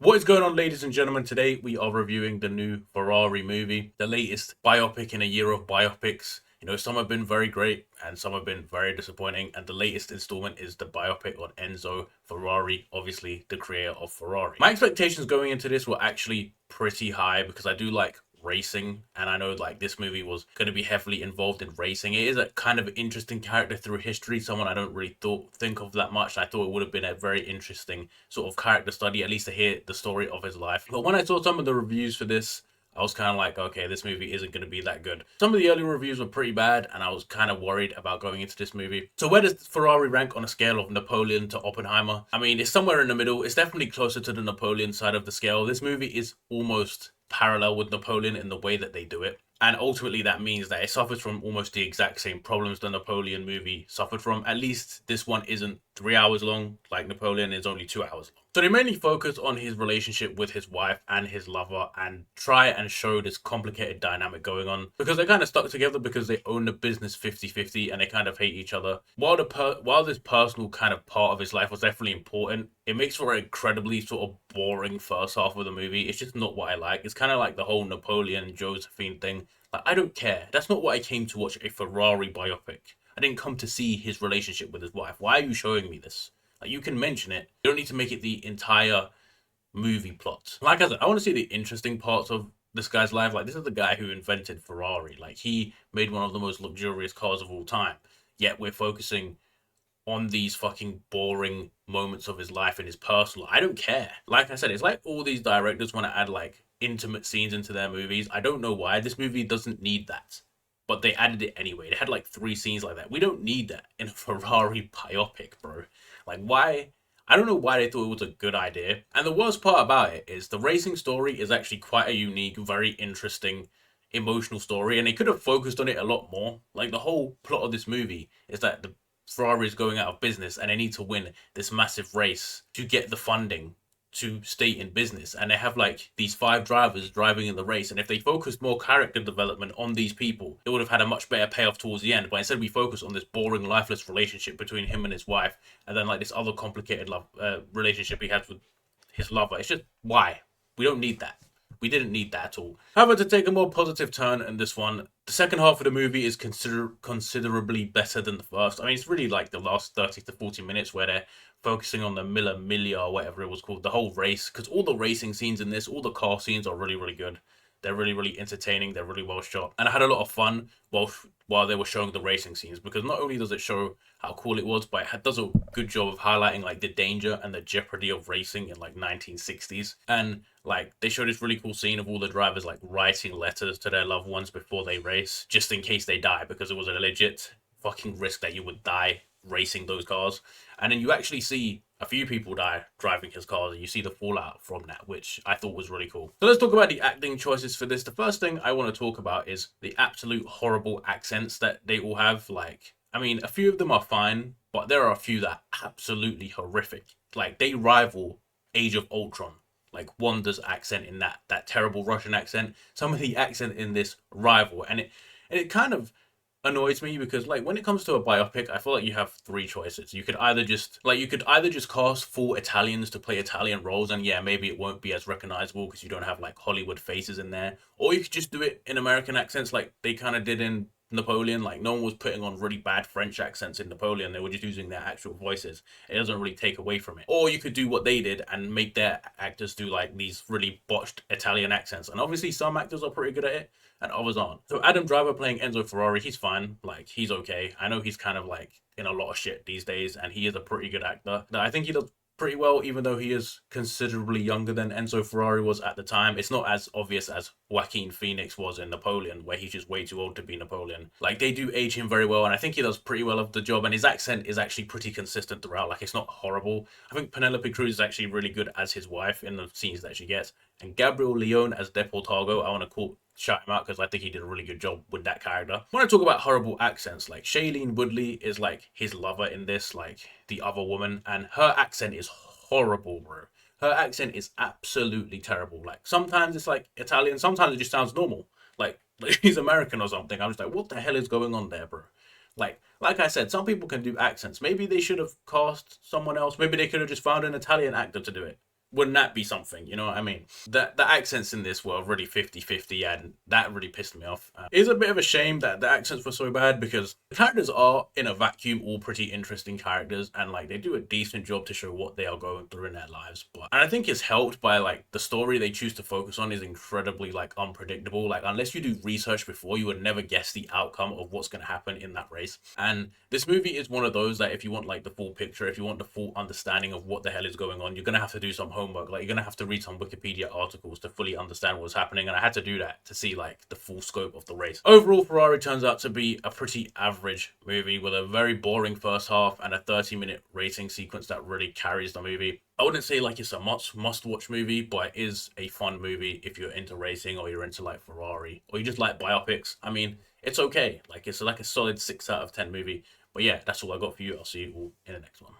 What is going on, ladies and gentlemen? Today we are reviewing the new Ferrari movie, the latest biopic in a year of biopics. Some have been very great and some have been very disappointing. And the latest installment is the biopic on Enzo Ferrari, obviously the creator of Ferrari. My expectations going into this were actually pretty high because I do like racing, and I know like this movie was going to be heavily involved in racing. It is a kind of interesting character through history, someone I don't really think of that much. I thought it would have been a very interesting sort of character study, at least to hear the story of his life. But when I saw some of the reviews for this, I was kind of like, okay, this movie isn't going to be that good. Some of the early reviews were pretty bad, and I was kind of worried about going into this movie. So where does Ferrari rank on a scale of Napoleon to Oppenheimer? I mean, it's somewhere in the middle. It's definitely closer to the Napoleon side of the scale. This movie is almost parallel with Napoleon in the way that they do it. And ultimately, that means that it suffers from almost the exact same problems the Napoleon movie suffered from. At least this one isn't 3 hours long, like Napoleon is only 2 hours long. So they mainly focus on his relationship with his wife and his lover and try and show this complicated dynamic going on because they're kind of stuck together because they own the business 50-50 and they kind of hate each other. While this personal kind of part of his life was definitely important, it makes for an incredibly sort of boring first half of the movie. It's just not what I like. It's kind of like the whole Napoleon Josephine thing. Like, I don't care. That's not what I came to watch a Ferrari biopic. I didn't come to see his relationship with his wife. Why are you showing me this? Like, you can mention it. You don't need to make it the entire movie plot. Like I said, I want to see the interesting parts of this guy's life. Like, this is the guy who invented Ferrari. Like, he made one of the most luxurious cars of all time. Yet we're focusing on these fucking boring moments of his life and his personal. I don't care. Like I said, it's like all these directors want to add like intimate scenes into their movies. I don't know why. This movie doesn't need that. But they added it anyway. They had like 3 scenes like that. We don't need that in a Ferrari biopic, bro. Like, why? I don't know why they thought it was a good idea. And the worst part about it is the racing story is actually quite a unique, very interesting, emotional story. And they could have focused on it a lot more. Like, the whole plot of this movie is that the Ferrari is going out of business and they need to win this massive race to get the funding to stay in business. And they have like these 5 drivers driving in the race. And if they focused more character development on these people, it would have had a much better payoff towards the end. But instead, we focus on this boring, lifeless relationship between him and his wife, and then like this other complicated love relationship he has with his lover. It's just why we don't need that. We didn't need that at all. However, to take a more positive turn in this one, the second half of the movie is considerably better than the first. I mean, it's really like the last 30 to 40 minutes where they're focusing on the Miller Millia or whatever it was called, the whole race, because all the racing scenes in this, all the car scenes are really, really good. They're really, really entertaining. They're really well shot. And I had a lot of fun while they were showing the racing scenes because not only does it show how cool it was, but it does a good job of highlighting like the danger and the jeopardy of racing in like 1960s. And like they show this really cool scene of all the drivers like writing letters to their loved ones before they race, just in case they die, because it was a legit fucking risk that you would die racing those cars. And then you actually see a few people die driving his cars, and you see the fallout from that, which I thought was really cool. So let's talk about the acting choices for this. The first thing I want to talk about is the absolute horrible accents that they all have. Like, I mean, a few of them are fine, but there are a few that are absolutely horrific. Like, they rival Age of Ultron. Like Wanda's accent in that terrible Russian accent. Some of the accent in this rival, and it kind of annoys me because like when it comes to a biopic, I feel like you have 3 choices. You could either just cast full Italians to play Italian roles, and yeah, maybe it won't be as recognizable because you don't have like Hollywood faces in there, or you could just do it in American accents like they kind of did in Napoleon. Like no one was putting on really bad French accents in Napoleon. They were just using their actual voices. It doesn't really take away from it. Or you could do what they did and make their actors do like these really botched Italian accents. And obviously some actors are pretty good at it and others aren't. So Adam Driver playing Enzo Ferrari, he's fine. Like he's okay. I know he's kind of like in a lot of shit these days, and he is a pretty good actor. I think he does pretty well, even though he is considerably younger than Enzo Ferrari was at the time. It's not as obvious as Joaquin Phoenix was in Napoleon, where he's just way too old to be Napoleon. Like, they do age him very well, and I think he does pretty well of the job, and his accent is actually pretty consistent throughout. Like, it's not horrible. I think Penelope Cruz is actually really good as his wife in the scenes that she gets. And Gabriel Leone as Deportago, I want to shout him out because I think he did a really good job with that character. When I talk about horrible accents, like Shailene Woodley is like his lover in this, like the other woman, and her accent is horrible, bro. Her accent is absolutely terrible. Like sometimes it's like Italian, sometimes it just sounds normal. Like he's American or something. I'm just like, what the hell is going on there, bro? Like I said, some people can do accents. Maybe they should have cast someone else. Maybe they could have just found an Italian actor to do it. wouldn't that be something? You know what I mean? The accents in this were really 50-50, and that really pissed me off. It is a bit of a shame that the accents were so bad, because the characters are, in a vacuum, all pretty interesting characters, and like they do a decent job to show what they are going through in their lives. But and I think it's helped by like the story they choose to focus on is incredibly like unpredictable. Like unless you do research before, you would never guess the outcome of what's going to happen in that race. And this movie is one of those that if you want like the full picture, if you want the full understanding of what the hell is going on, you're gonna have to do some homework. Like you're gonna have to read some Wikipedia articles to fully understand what's happening. And I had to do that to see like the full scope of the race. Overall, Ferrari turns out to be a pretty average movie with a very boring first half and a 30-minute racing sequence that really carries the movie. I wouldn't say like it's a must watch movie, but it is a fun movie if you're into racing or you're into like Ferrari or you just like biopics. I mean, it's okay. Like it's like a solid 6 out of 10 movie. But yeah, that's all I got for you. I'll see you all in the next one.